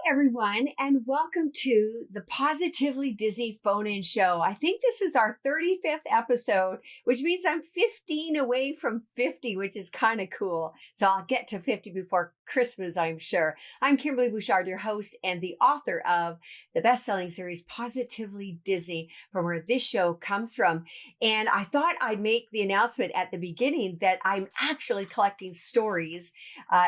everyone, and welcome to the Positively Disney phone-in show. I think this is our 35th episode, which means I'm 15 away from 50, which is kind of cool. So I'll get to 50 before Christmas, I'm sure. I'm Kimberley Bouchard, your host and the author of the best-selling series Positively Disney, from where this show comes from. And I thought I'd make the announcement at the beginning that I'm actually collecting stories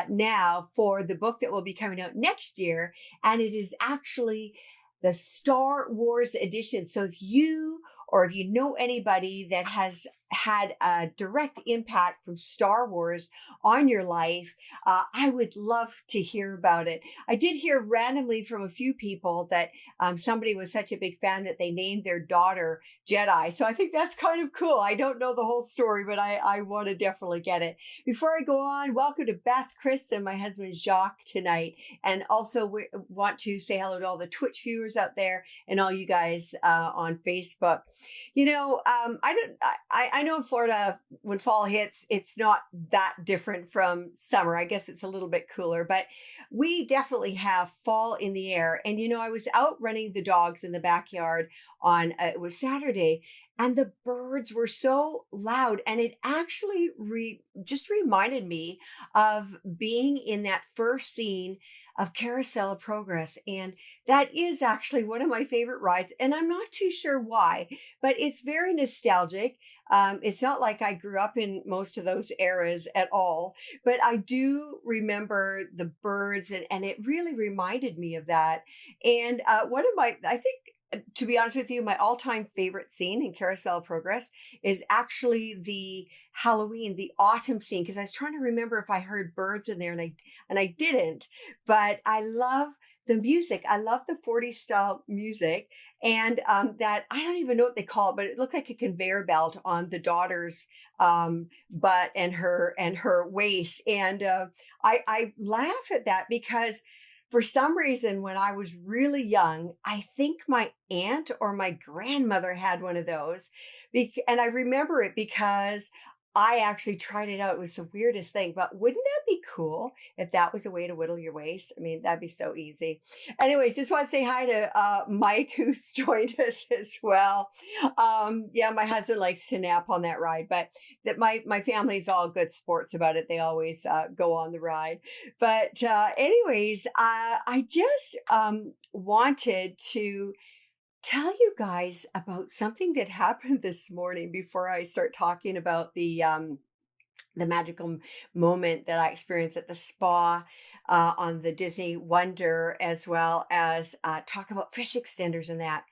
now for the book that will be coming out next year. And it is actually the Star Wars edition. So if you know anybody that has had a direct impact from Star Wars on your life, I would love to hear about it. I did hear randomly from a few people that somebody was such a big fan that they named their daughter Jedi. So I think that's kind of cool. I don't know the whole story, but I want to definitely get it. Before I go on, welcome to Beth, Chris, and my husband Jacques tonight. And also we want to say hello to all the Twitch viewers out there and all you guys on Facebook. You know, I know in Florida, when fall hits, it's not that different from summer. I guess it's a little bit cooler, but we definitely have fall in the air. And, you know, I was out running the dogs in the backyard on, it was Saturday, and the birds were so loud. And it actually just reminded me of being in that first scene of Carousel of Progress. And that is actually one of my favorite rides. And I'm not too sure why, but it's very nostalgic. It's not like I grew up in most of those eras at all, but I do remember the birds, and it really reminded me of that. And I think, to be honest with you, my all-time favorite scene in Carousel of Progress is actually the Halloween, the autumn scene, because I was trying to remember if I heard birds in there, and I didn't. But I love the music. I love the 40s style music, and that, I don't even know what they call it, but it looked like a conveyor belt on the daughter's butt and her waist. And I laugh at that because for some reason, when I was really young, I think my aunt or my grandmother had one of those. And I remember it because I actually tried it out. It was the weirdest thing, but wouldn't that be cool if that was a way to whittle your waist? I mean, that'd be so easy. Anyways, just want to say hi to Mike, who's joined us as well. Yeah, my husband likes to nap on that ride, but that my family's all good sports about it. They always go on the ride. But anyways, I just wanted to tell you guys about something that happened this morning before I start talking about the magical moment that I experienced at the spa on the Disney Wonder, as well as talk about fish extenders and that.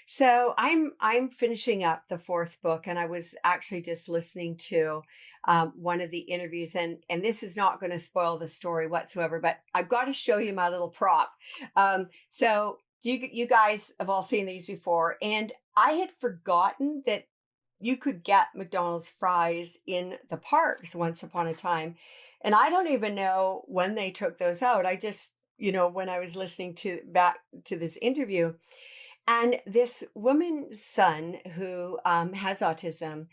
So I'm finishing up the fourth book, and I was actually just listening to one of the interviews, and this is not going to spoil the story whatsoever, but I've got to show you my little prop. So you guys have all seen these before, and I had forgotten that you could get McDonald's fries in the parks once upon a time. And I don't even know when they took those out. I just, when I was listening back to this interview, and this woman's son who has autism,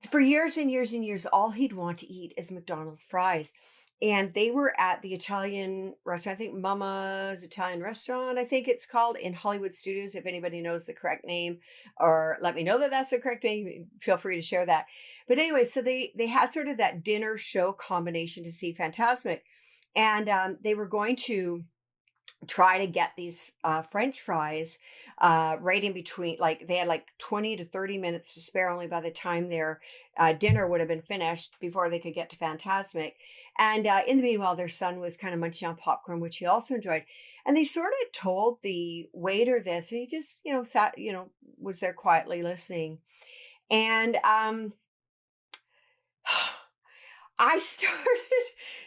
for years and years and years, all he'd want to eat is McDonald's fries. And they were at the Italian restaurant, I think Mama's Italian Restaurant, I think it's called, in Hollywood Studios. If anybody knows the correct name, or let me know that that's the correct name, feel free to share that. But anyway, so they had sort of that dinner show combination to see Fantasmic. And they were going to try to get these French fries right in between. Like, they had like 20 to 30 minutes to spare, only by the time their dinner would have been finished before they could get to Fantasmic. And in the meanwhile, their son was kind of munching on popcorn, which he also enjoyed. And they sort of told the waiter this, and he just, sat, was there quietly listening. And I started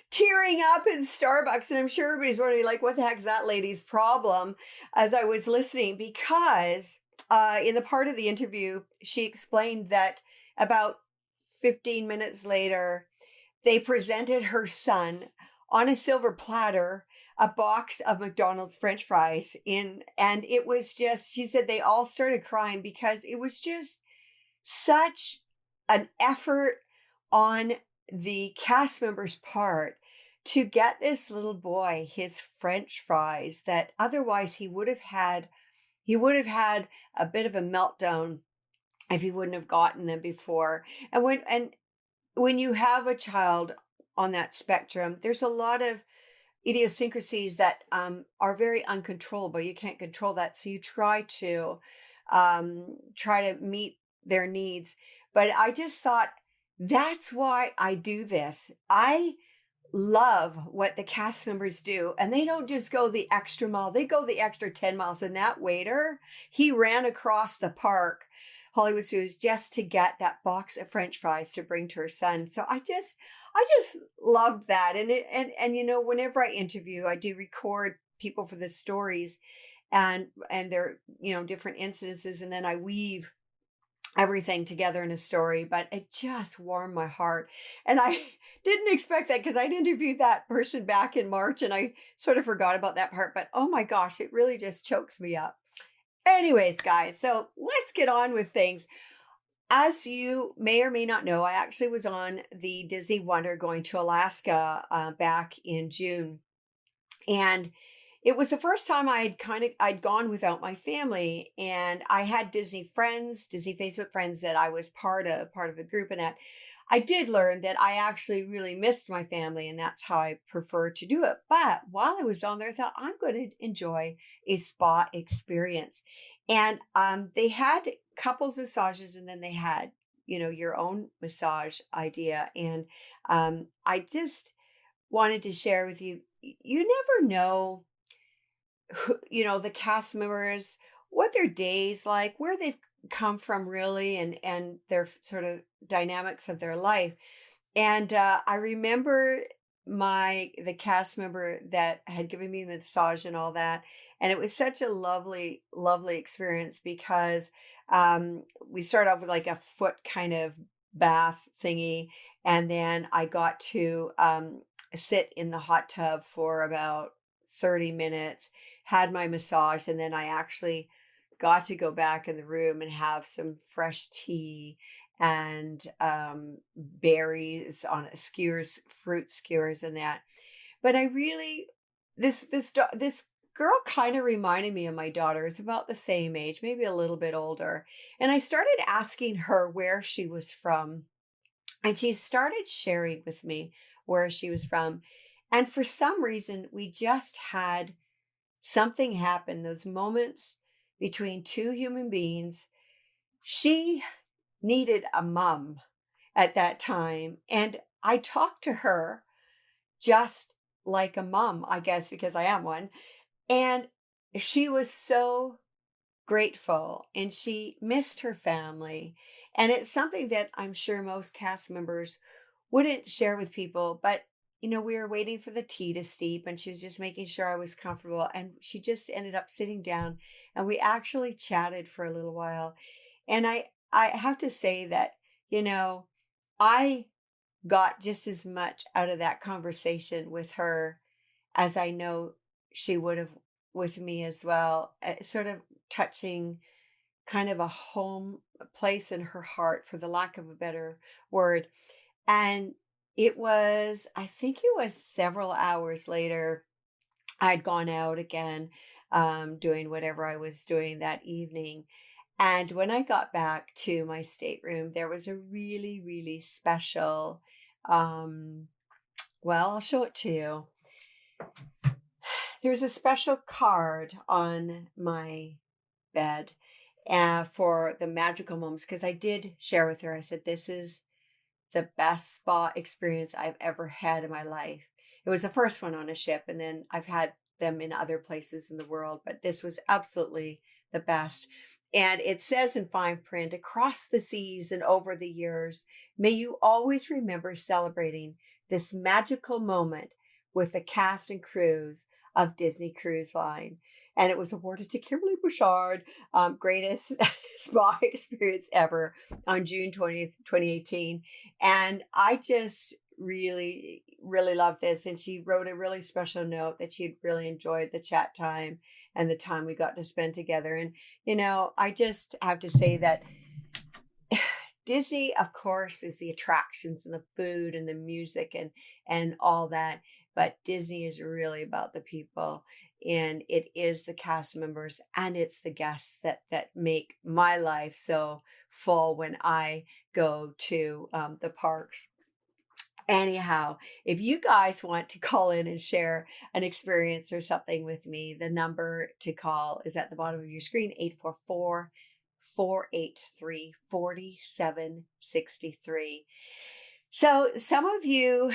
tearing up in Starbucks, and I'm sure everybody's wondering, like, what the heck's that lady's problem, as I was listening, because in the part of the interview, she explained that about 15 minutes later, they presented her son on a silver platter a box of McDonald's French fries and it was just, she said they all started crying because it was just such an effort on the cast members' part to get this little boy his French fries that otherwise he would have had a bit of a meltdown if he wouldn't have gotten them before. And when you have a child on that spectrum, there's a lot of idiosyncrasies that are very uncontrollable. You can't control that, so you try to meet their needs. But I just thought that's why I do this. I love what the cast members do, and they don't just go the extra mile, they go the extra 10 miles. And that waiter, he ran across the park, Hollywood Studios, just to get that box of French fries to bring to her son. So I just loved that. And whenever I interview, I do record people for the stories, and they're different incidences, and then I weave everything together in a story. But it just warmed my heart, and I didn't expect that, because I'd interviewed that person back in March, and I sort of forgot about that part. But oh my gosh, it really just chokes me up. Anyways, guys, so let's get on with things. As you may or may not know, I actually was on the Disney Wonder going to Alaska back in June. And it was the first time I'd gone without my family, and I had Disney friends, Disney Facebook friends that I was part of the group, and that I did learn that I actually really missed my family, and that's how I prefer to do it. But while I was on there, I thought I'm going to enjoy a spa experience. And they had couples massages, and then they had your own massage idea. And I just wanted to share with you, you never know the cast members, what their days like, where they've come from really, and their sort of dynamics of their life. And I remember the cast member that had given me the massage and all that. And it was such a lovely, lovely experience, because we started off with like a foot kind of bath thingy. And then I got to sit in the hot tub for about 30 minutes, had my massage, and then I actually got to go back in the room and have some fresh tea and berries on skewers, fruit skewers, and that. But I really, this girl kind of reminded me of my daughter. It's about the same age, maybe a little bit older. And I started asking her where she was from, and she started sharing with me where she was from. And for some reason, we just had something happen, those moments between two human beings. She needed a mom at that time. And I talked to her just like a mom, I guess, because I am one. And she was so grateful, and she missed her family. And it's something that I'm sure most cast members wouldn't share with people. But we were waiting for the tea to steep, and she was just making sure I was comfortable, and she just ended up sitting down, and we actually chatted for a little while. And I have to say that I got just as much out of that conversation with her as I know she would have with me as well, sort of touching kind of a home place in her heart, for the lack of a better word. And I think it was several hours later, I'd gone out again, doing whatever I was doing that evening. And when I got back to my stateroom, there was a really, really special, well, I'll show it to you. There was a special card on my bed for the magical moments, because I did share with her, I said, this is the best spa experience I've ever had in my life. It was the first one on a ship, and then I've had them in other places in the world, but this was absolutely the best. And it says in fine print, across the seas and over the years, may you always remember celebrating this magical moment with the cast and crews of Disney Cruise Line. And it was awarded to Kimberley Bouchard, greatest spa experience ever, on June 20th, 2018. And I just really, really loved this. And she wrote a really special note that she'd really enjoyed the chat time and the time we got to spend together. And, I just have to say that Disney, of course, is the attractions and the food and the music and all that. But Disney is really about the people, and it is the cast members and it's the guests that make my life so full when I go to the parks. Anyhow, if you guys want to call in and share an experience or something with me, the number to call is at the bottom of your screen, 844-483-4763. So some of you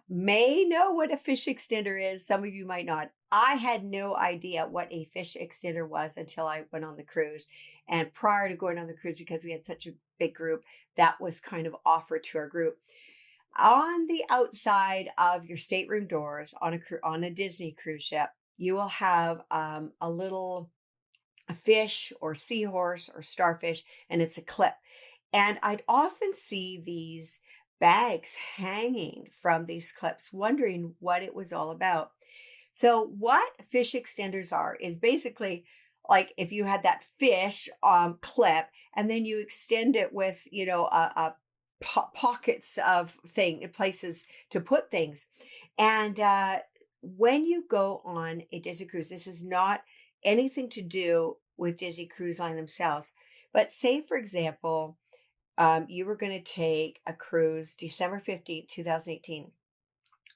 may know what a fish extender is. Some of you might not. I had no idea what a fish extender was until I went on the cruise. And prior to going on the cruise, because we had such a big group, that was kind of offered to our group. On the outside of your stateroom doors on a Disney cruise ship, you will have a little fish or seahorse or starfish, and it's a clip. And I'd often see these bags hanging from these clips, wondering what it was all about. So what fish extenders are is basically like if you had that fish clip and then you extend it with, a pockets of places to put things. And when you go on a Disney cruise, this is not anything to do with Disney Cruise Line themselves. But say, for example, you were going to take a cruise December 15th, 2018.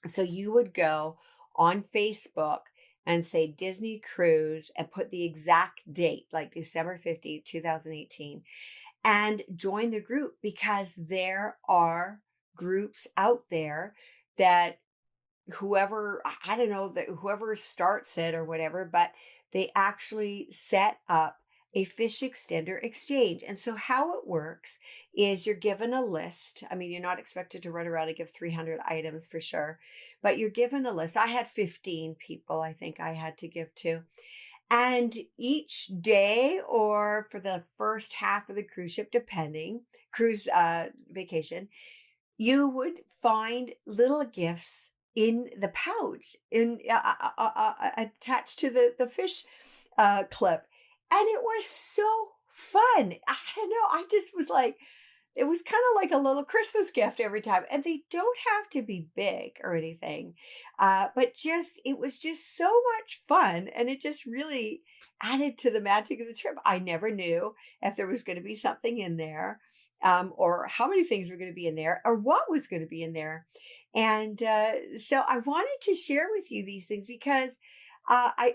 So you would go on Facebook and say Disney Cruise and put the exact date, like December 15th, 2018, and join the group, because there are groups out there that whoever, I don't know, that whoever starts it or whatever, but they actually set up a fish extender exchange. And so how it works is you're given a list. I mean, you're not expected to run around and give 300 items for sure, but you're given a list. I had 15 people, I think I had to give to. And each day, or for the first half of the cruise ship, depending, cruise vacation, you would find little gifts in the pouch attached to the fish clip. And it was so fun. I don't know. I just was like, it was kind of like a little Christmas gift every time. And they don't have to be big or anything. But it was just so much fun. And it just really added to the magic of the trip. I never knew if there was going to be something in there, or how many things were going to be in there, or what was going to be in there. And so I wanted to share with you these things because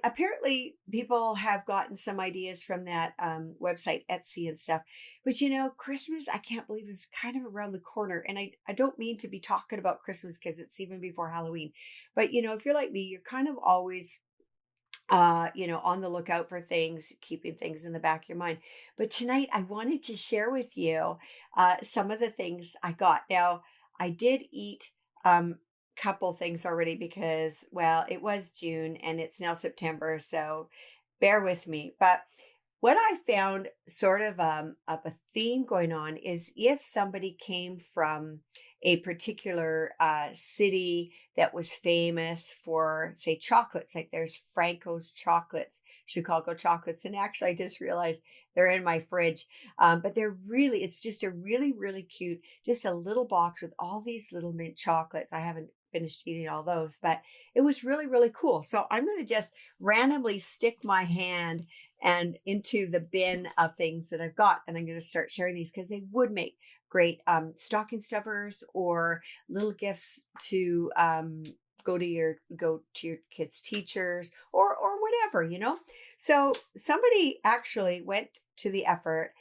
apparently people have gotten some ideas from that website, Etsy and stuff. But Christmas, I can't believe, is kind of around the corner. And I don't mean to be talking about Christmas because it's even before Halloween. But, if you're like me, you're kind of always, on the lookout for things, keeping things in the back of your mind. But tonight I wanted to share with you some of the things I got. Now, I did eat couple things already because, well, it was June and it's now September, so bear with me. But what I found sort of a theme going on is if somebody came from a particular city that was famous for, say, chocolates, like there's Franco's chocolates, Chicago chocolates, and actually I just realized they're in my fridge, but it's just a really, really cute, just a little box with all these little mint chocolates. I haven't finished eating all those, but it was really, really cool. So I'm going to just randomly stick my hand and into the bin of things that I've got, and I'm going to start sharing these because they would make great stocking stuffers or little gifts to go to your kids' teachers or whatever, So somebody actually went to the effort,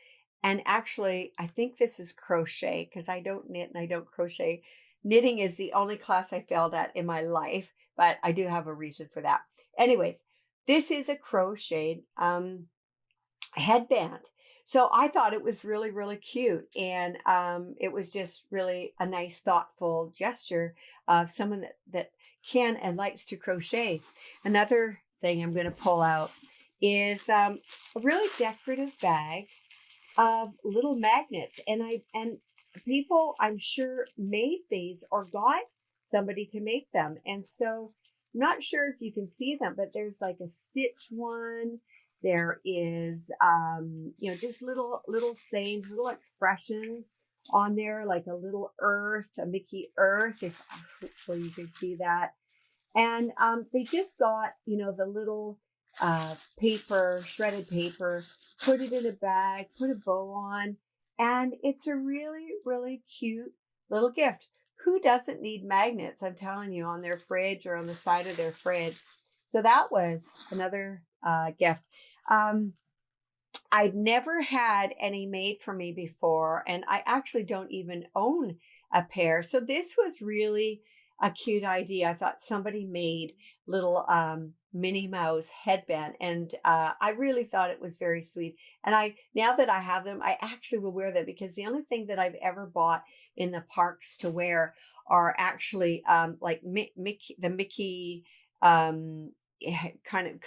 and actually I think this is crochet, because I don't knit and I don't crochet. Knitting is the only class I failed at in my life, but I do have a reason for that. Anyways, this is a crocheted headband. So I thought it was really, really cute. And it was just really a nice, thoughtful gesture of someone that can and likes to crochet. Another thing I'm going to pull out is a really decorative bag of little magnets. And people, I'm sure, made these or got somebody to make them. And so I'm not sure if you can see them, but there's like a stitch one. There is, just little sayings, little expressions on there, like a little earth, a Mickey earth, if hopefully you can see that. And they just got, the little paper, shredded paper, put it in a bag, put a bow on, and it's a really, really cute little gift. Who doesn't need magnets? I'm telling you, on their fridge or on the side of their fridge. So that was another gift. I'd never had any made for me before, and I actually don't even own a pair. So this was really a cute idea. I thought somebody made little Minnie Mouse headband, and I really thought it was very sweet. And now that I have them, I actually will wear them, because the only thing that I've ever bought in the parks to wear are actually like Mickey, the Mickey kind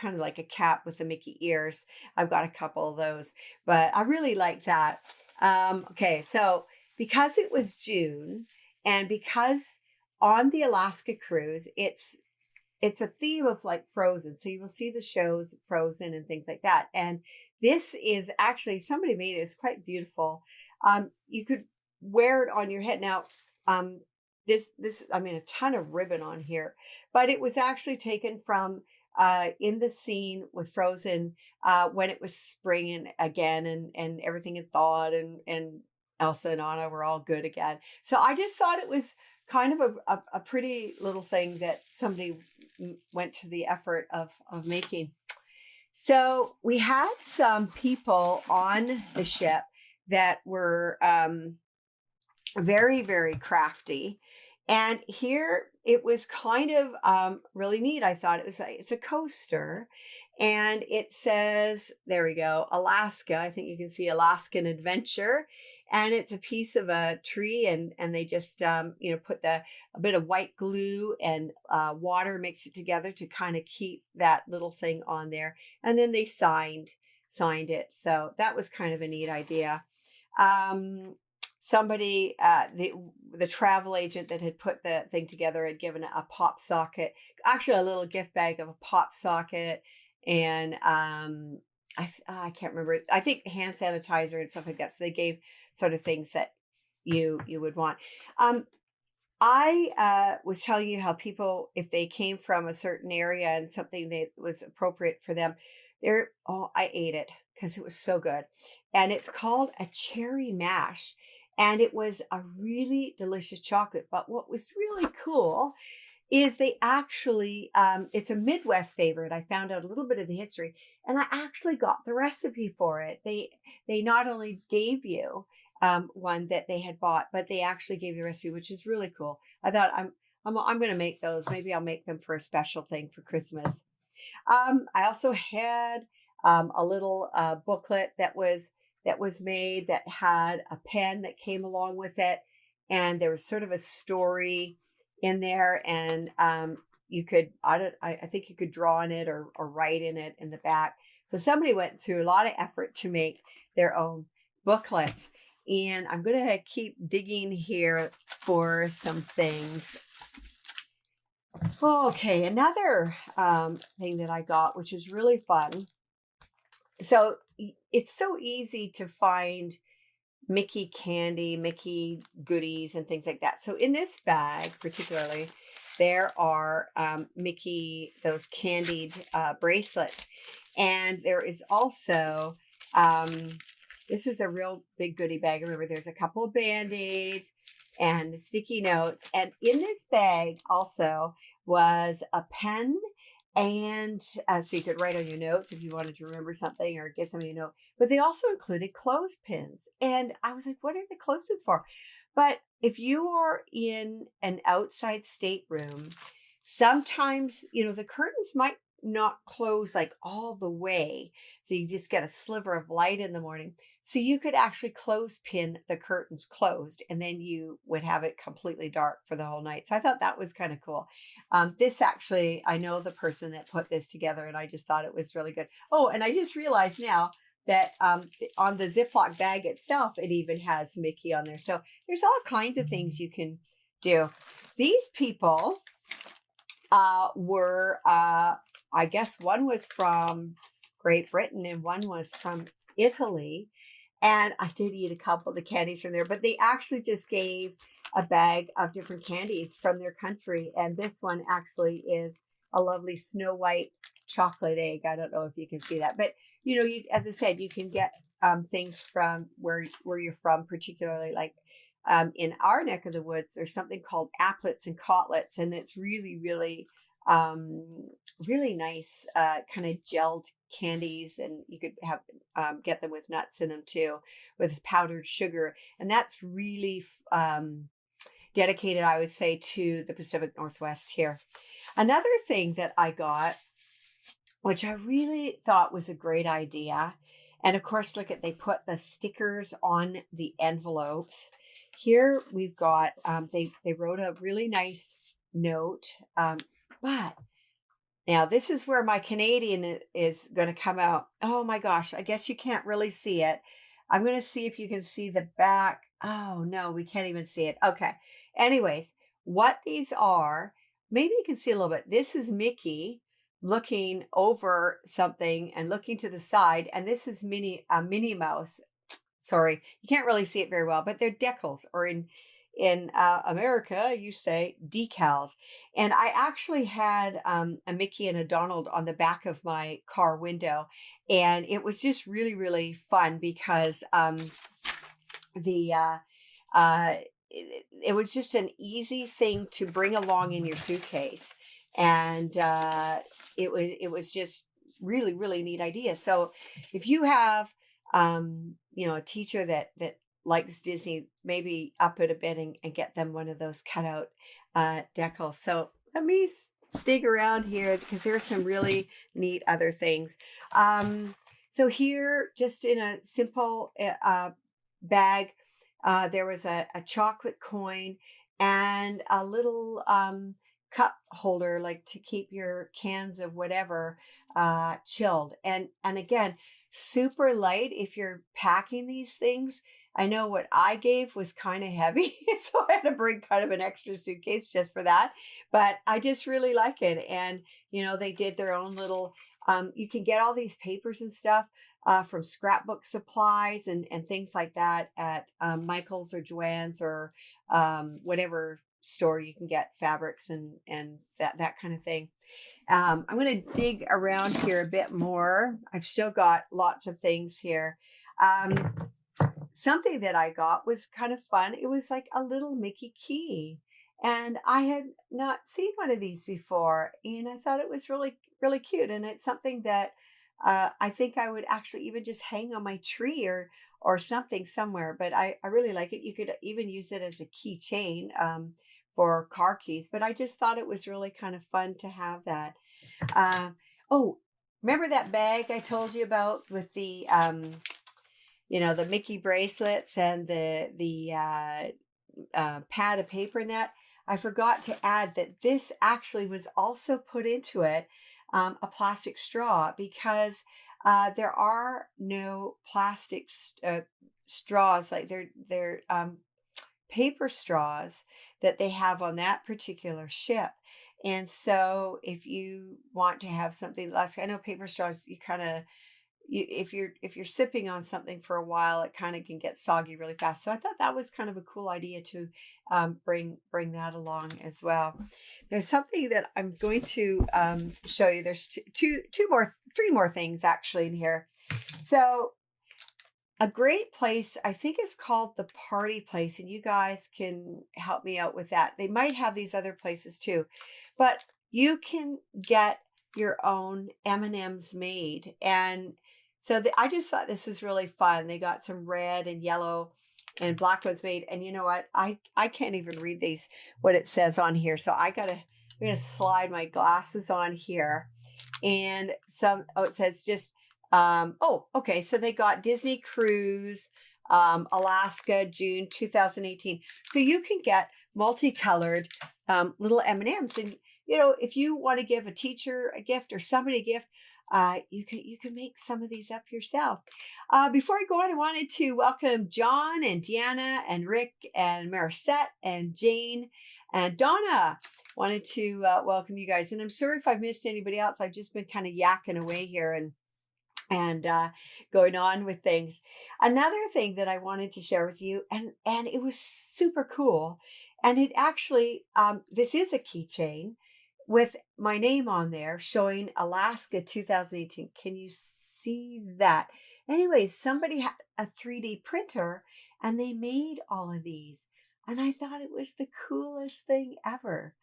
of like a cap with the Mickey ears. I've got a couple of those, but I really like that. Okay, so because it was June, and because on the Alaska cruise, it's a theme of like Frozen, so you will see the shows Frozen and things like that. And this is actually, somebody made it. It's quite beautiful. You could wear it on your head now. This I mean, a ton of ribbon on here, but it was actually taken from in the scene with Frozen when it was spring again, and everything had thawed, and Elsa and Anna were all good again. So I just thought it was kind of a pretty little thing that somebody went to the effort of making. So we had some people on the ship that were very, very crafty. And here it was kind of really neat. I thought it's a coaster, and it says, there we go, Alaska. I think you can see Alaskan Adventure, and it's a piece of a tree, and they just put a bit of white glue and water, mix it together to kind of keep that little thing on there, and then they signed it. So that was kind of a neat idea. Somebody, the travel agent that had put the thing together, had given a pop socket, actually a little gift bag of a pop socket, and I can't remember. I think hand sanitizer and stuff like that. So they gave sort of things that you would want. I was telling you how people, if they came from a certain area and something that was appropriate for them, I ate it because it was so good. And it's called a cherry mash. And it was a really delicious chocolate. But what was really cool is they actually, it's a Midwest favorite. I found out a little bit of the history, and I actually got the recipe for it. They not only gave you one that they had bought, but they actually gave the recipe, which is really cool. I thought I'm going to make those. Maybe I'll make them for a special thing for Christmas. I also had a little booklet that was made, that had a pen that came along with it, and there was sort of a story in there, and you could, I think you could draw in it or write in it in the back. So somebody went through a lot of effort to make their own booklets, and I'm going to keep digging here for some things. Okay, another thing that I got, which is really fun. So it's so easy to find Mickey candy, Mickey goodies, and things like that. So in this bag, particularly, there are Mickey, those candied bracelets. And there is also, this is a real big goodie bag. Remember, there's a couple of Band-Aids and sticky notes. And in this bag also was a pen, and so you could write on your notes if you wanted to remember something or get something, but they also included clothespins. And I was like, what are the clothespins for? But if you are in an outside stateroom, sometimes, the curtains might not close like all the way. So you just get a sliver of light in the morning. So you could actually clothespin the curtains closed, and then you would have it completely dark for the whole night. So I thought that was kind of cool. This actually, I know the person that put this together, and I just thought it was really good. Oh, and I just realized now that on the Ziploc bag itself, it even has Mickey on there. So there's all kinds of things you can do. These people were, I guess one was from Great Britain and one was from Italy. And I did eat a couple of the candies from there, but they actually just gave a bag of different candies from their country. And this one actually is a lovely snow white chocolate egg. I don't know if you can see that, but you, as I said, you can get things from where you're from, particularly like in our neck of the woods. There's something called applets and cotlets, and it's really, really, really nice, kind of gelled candies, and you could have get them with nuts in them too, with powdered sugar, and that's really dedicated, I would say, to the Pacific Northwest here. Another thing that I got, which I really thought was a great idea, and of course, look at, they put the stickers on the envelopes. Here we've got, they wrote a really nice note, but now this is where my Canadian is going to come out. Oh my gosh, I guess you can't really see it. I'm going to see if you can see the back. Oh no, we can't even see it. Okay. Anyways, what these are, maybe you can see a little bit. This is Mickey looking over something and looking to the side, and this is Minnie Mouse. Sorry, you can't really see it very well, but they're decals, or in America, you say decals. And I actually had a Mickey and a Donald on the back of my car window, and it was just really, really fun because the it was just an easy thing to bring along in your suitcase, and it was just really, really neat idea. So if you have a teacher that likes Disney, maybe up it a bit and get them one of those cutout decals. So let me dig around here because there's some really neat other things. So here, just in a simple bag, there was a chocolate coin and a little cup holder, like to keep your cans of whatever chilled. And again, super light if you're packing these things. I know what I gave was kind of heavy, so I had to bring kind of an extra suitcase just for that. But I just really like it. And, they did their own little, you can get all these papers and stuff from scrapbook supplies and things like that at Michael's or Joann's or whatever store you can get fabrics and that kind of thing. I'm going to dig around here a bit more. I've still got lots of things here. Something that I got was kind of fun. It was like a little Mickey key. And I had not seen one of these before. And I thought it was really, really cute. And it's something that I think I would actually even just hang on my tree or something somewhere. But I really like it. You could even use it as a keychain for car keys. But I just thought it was really kind of fun to have that. Oh, remember that bag I told you about with the the Mickey bracelets and the pad of paper and that? I forgot to add that this actually was also put into it a plastic straw, because there are no plastic straws, like they're paper straws that they have on that particular ship. And so if you want to have something less, I know paper straws, you kind of, if you're sipping on something for a while, it kind of can get soggy really fast. So I thought that was kind of a cool idea to bring that along as well. There's something that I'm going to show you. There's three more things actually in here. So a great place, I think it's called the Party Place, and you guys can help me out with that. They might have these other places too, but you can get your own M&Ms made. And so I just thought this was really fun. They got some red and yellow and black ones made. And you know what? I can't even read what it says on here. So I'm going to slide my glasses on here. And it says just, okay. So they got Disney Cruise, Alaska, June 2018. So you can get multicolored little M&Ms. And, if you want to give a teacher a gift or somebody a gift, you can make some of these up yourself. Before I go on, I wanted to welcome John and Deanna and Rick and Marissette and Jane and Donna. Wanted to welcome you guys. And I'm sorry if I've missed anybody else. I've just been kind of yakking away here. And and going on with things. Another thing that I wanted to share with you, and it was super cool, and it actually this is a keychain with my name on there showing Alaska 2018. Can you see that? Anyways, somebody had a 3D printer and they made all of these, and I thought it was the coolest thing ever.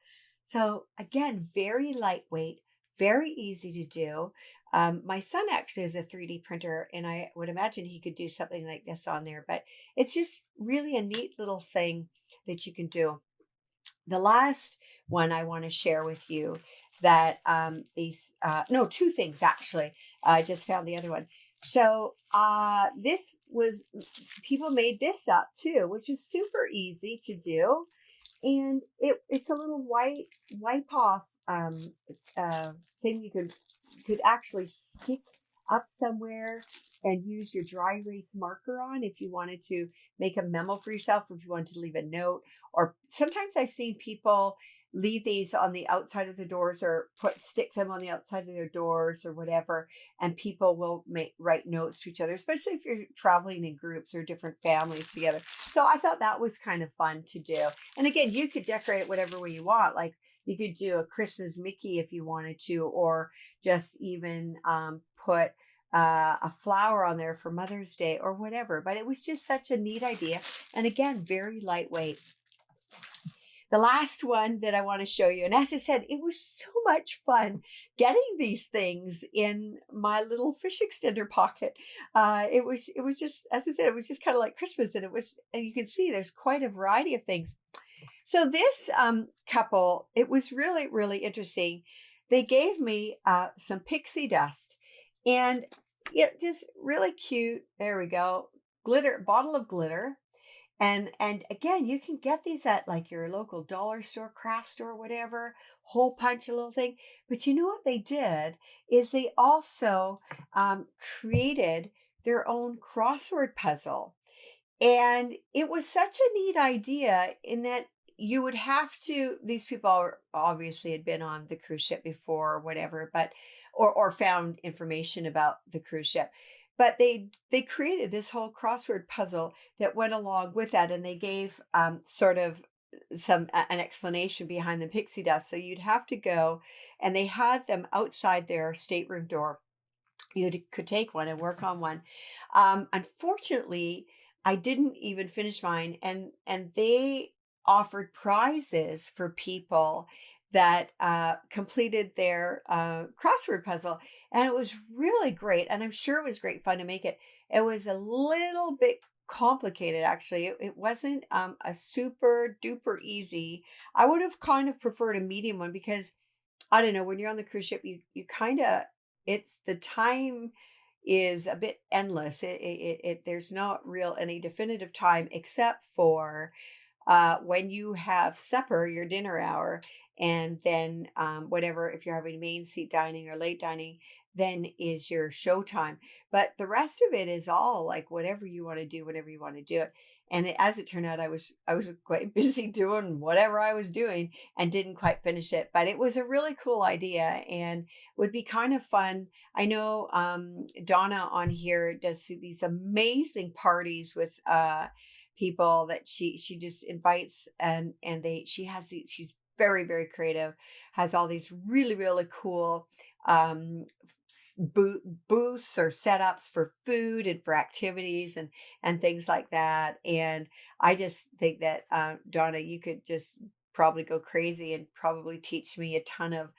So again, very lightweight, very easy to do. My son actually has a 3D printer, and I would imagine he could do something like this on there, but it's just really a neat little thing that you can do. The last one I want to share with you that no, two things actually. I just found the other one. So this was, people made this up too, which is super easy to do, and it's a little white wipe off thing you could actually stick up somewhere and use your dry erase marker on if you wanted to make a memo for yourself, or if you wanted to leave a note. Or sometimes I've seen people leave these on the outside of the doors, or stick them on the outside of their doors or whatever, and people will write notes to each other, especially if you're traveling in groups or different families together. So I thought that was kind of fun to do. And again, you could decorate it whatever way you want. Like you could do a Christmas Mickey if you wanted to, or just even put a flower on there for Mother's Day or whatever. But it was just such a neat idea. And again, very lightweight. The last one that I want to show you, and as I said, it was so much fun getting these things in my little fish extender pocket. It was just, as I said, it was just kind of like Christmas, and you can see there's quite a variety of things. So this couple, it was really, really interesting. They gave me some pixie dust, and just really cute. There we go. Bottle of glitter. And again, you can get these at like your local dollar store, craft store, whatever, hole punch, a little thing. But you know what they did is they also created their own crossword puzzle. And it was such a neat idea in that you would have to, these people obviously had been on the cruise ship before or whatever, but or found information about the cruise ship. But they created this whole crossword puzzle that went along with that, and they gave sort of an explanation behind the pixie dust. So you'd have to go, and they had them outside their stateroom door. Could take one and work on one. Unfortunately, I didn't even finish mine, and they offered prizes for people that completed their crossword puzzle, and it was really great. And I'm sure it was great fun to make it. It was a little bit complicated, actually. It wasn't a super duper easy. I would have kind of preferred a medium one, because I don't know, when you're on the cruise ship, you kind of, it's the time is a bit endless. There's not real any definitive time except for when you have supper, your dinner hour, and then whatever, if you're having main seat dining or late dining, then is your show time. But the rest of it is all like whatever you want to do, whenever you want to do it. And as it turned out, I was quite busy doing whatever I was doing and didn't quite finish it. But it was a really cool idea and would be kind of fun. I know Donna on here does these amazing parties with people that she just invites, and she has these, she's very, very creative, has all these really, really cool booths or setups for food and for activities and things like that. And I just think that Donna, you could just probably go crazy and probably teach me a ton of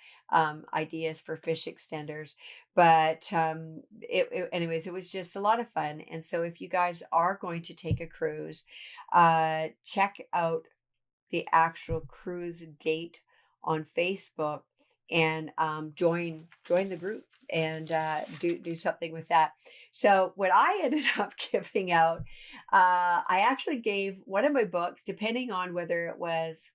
ideas for fish extenders. But anyways, it was just a lot of fun. And so if you guys are going to take a cruise, check out the actual cruise date on Facebook, and join the group, and do something with that. So what I ended up giving out, I actually gave one of my books, depending on whether it was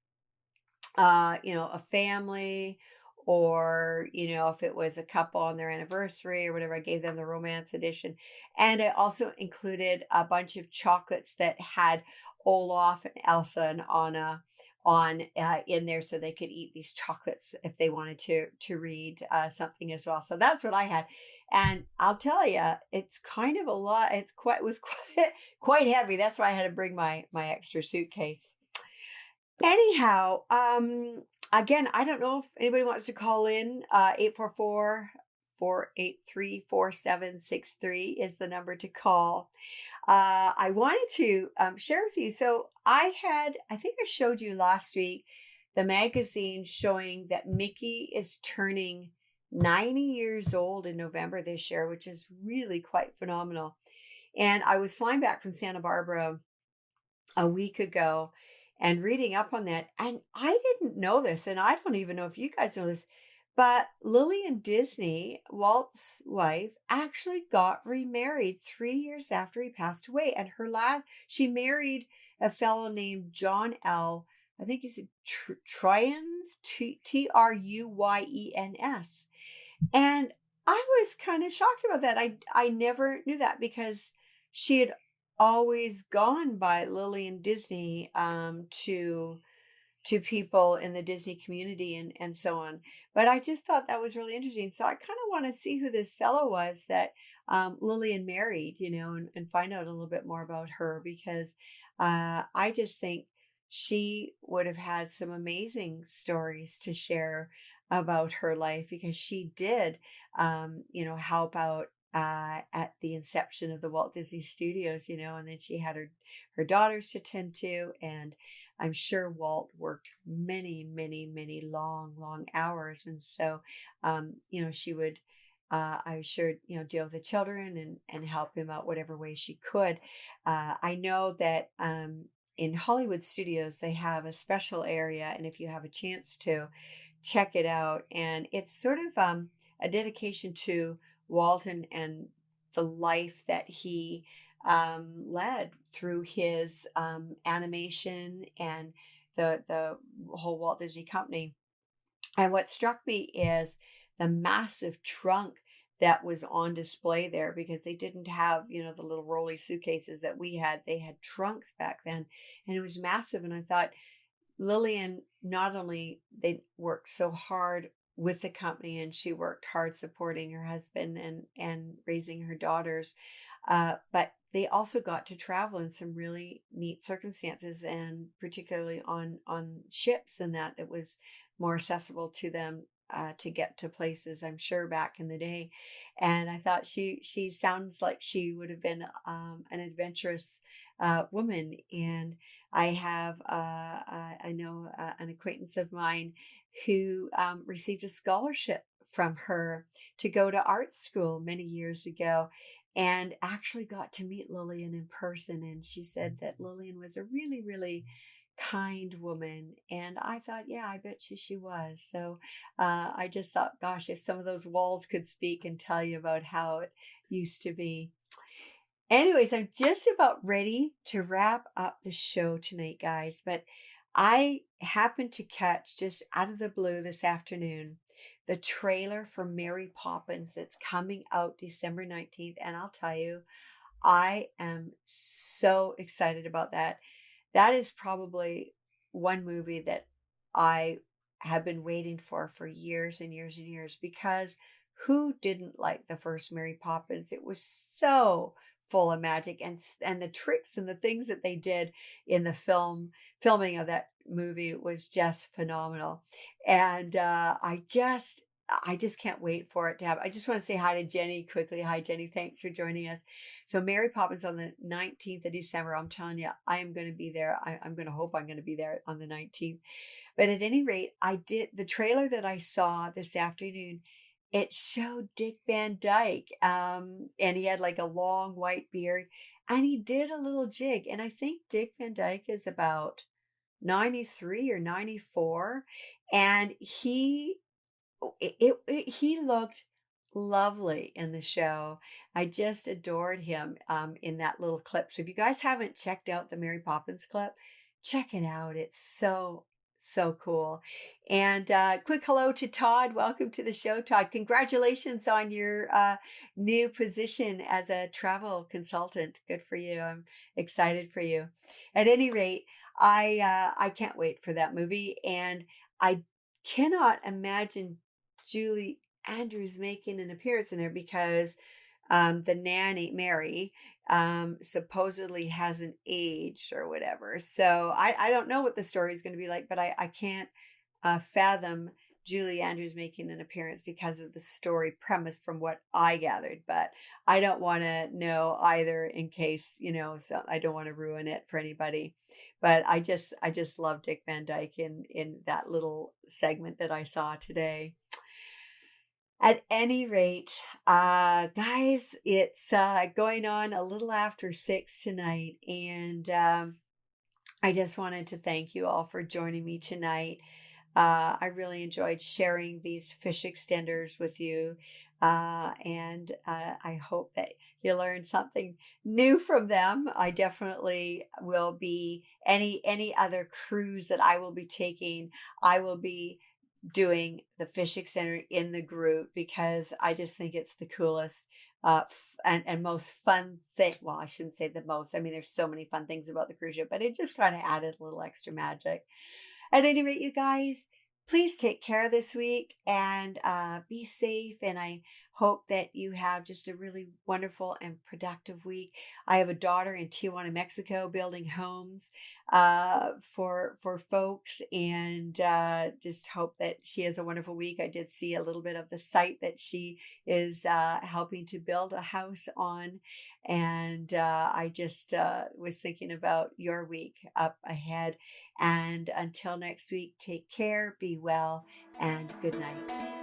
a family, or if it was a couple on their anniversary or whatever, I gave them the romance edition. And I also included a bunch of chocolates that had Olaf and Elsa and Anna on in there so they could eat these chocolates if they wanted to read something as well. So that's what I had, and I'll tell you, it's kind of a lot. It was quite heavy. That's why I had to bring my extra suitcase. Anyhow, again, I don't know if anybody wants to call in. 844-483-4763 is the number to call. I wanted to share with you. So I think I showed you last week the magazine showing that Mickey is turning 90 years old in November this year, which is really quite phenomenal. And I was flying back from Santa Barbara a week ago and reading up on that. And I didn't know this, and I don't even know if you guys know this, but Lillian Disney, Walt's wife, actually got remarried 3 years after he passed away. And she married a fellow named John L. I think you said Tryens, Truyens. And I was kind of shocked about that. I never knew that because she had always gone by Lillian Disney to people in the Disney community and so on. But I just thought that was really interesting. So I kind of want to see who this fellow was that Lillian married, and find out a little bit more about her, because I just think she would have had some amazing stories to share about her life, because she did, help out at the inception of the Walt Disney Studios, and then she had her daughters to tend to, and I'm sure Walt worked many, many, many long hours, and so, she would, I'm sure, deal with the children and help him out whatever way she could. I know that in Hollywood Studios they have a special area, and if you have a chance to check it out, and it's sort of a dedication to Walton and the life that he led through his animation and the whole Walt Disney Company. And what struck me is the massive trunk that was on display there, because they didn't have, the little rolly suitcases that we had. They had trunks back then, and it was massive. And I thought, Lillian, not only they worked so hard with the company, and she worked hard supporting her husband and raising her daughters, but they also got to travel in some really neat circumstances, and particularly on ships, and that was more accessible to them to get to places, I'm sure, back in the day. And I thought she sounds like she would have been an adventurous woman. And I know an acquaintance of mine who received a scholarship from her to go to art school many years ago, and actually got to meet Lillian in person. And she said that Lillian was a really, really kind woman. And I thought, yeah, I bet you she was. So I just thought, gosh, if some of those walls could speak and tell you about how it used to be. Anyways, I'm just about ready to wrap up the show tonight, guys. But I happened to catch, just out of the blue this afternoon, the trailer for Mary Poppins that's coming out December 19th. And I'll tell you, I am so excited about that. That is probably one movie that I have been waiting for years and years and years, because who didn't like the first Mary Poppins? It was so full of magic, and the tricks and the things that they did in the filming of that movie was just phenomenal. And I just can't wait for it to happen. I just want to say hi to Jenny quickly. Hi, Jenny. Thanks for joining us. So Mary Poppins on the 19th of December. I'm telling you, I am going to be there. I'm going to hope I'm going to be there on the 19th. But at any rate, the trailer that I saw this afternoon, it showed Dick Van Dyke. And he had like a long white beard, and he did a little jig. And I think Dick Van Dyke is about 93 or 94. And he looked lovely in the show. I just adored him in that little clip. So if you guys haven't checked out the Mary Poppins clip, check it out. It's so cool. And quick hello to Todd. Welcome to the show, Todd. Congratulations on your new position as a travel consultant. Good for you. I'm excited for you. At any rate, I can't wait for that movie, and I cannot imagine Julie Andrews making an appearance in there because the nanny Mary supposedly hasn't aged or whatever. So I don't know what the story is going to be like, but I can't fathom Julie Andrews making an appearance because of the story premise from what I gathered. But I don't want to know either in case, so I don't want to ruin it for anybody. But I just love Dick Van Dyke in that little segment that I saw today. At any rate, guys, it's going on a little after 6 tonight, and I just wanted to thank you all for joining me tonight. I really enjoyed sharing these fish extenders with you. And I hope that you learned something new from them. I definitely will be any other cruise that I will be taking. I will be doing the fish extender in the group because I just think it's the coolest and most fun thing. Well, I shouldn't say the most. I mean, there's so many fun things about the cruise ship, but it just kind of added a little extra magic. At any rate, you guys, please take care this week and be safe. And I hope that you have just a really wonderful and productive week. I have a daughter in Tijuana, Mexico, building homes for folks, and just hope that she has a wonderful week. I did see a little bit of the site that she is helping to build a house on, and I just was thinking about your week up ahead. And until next week, take care, be well, and good night.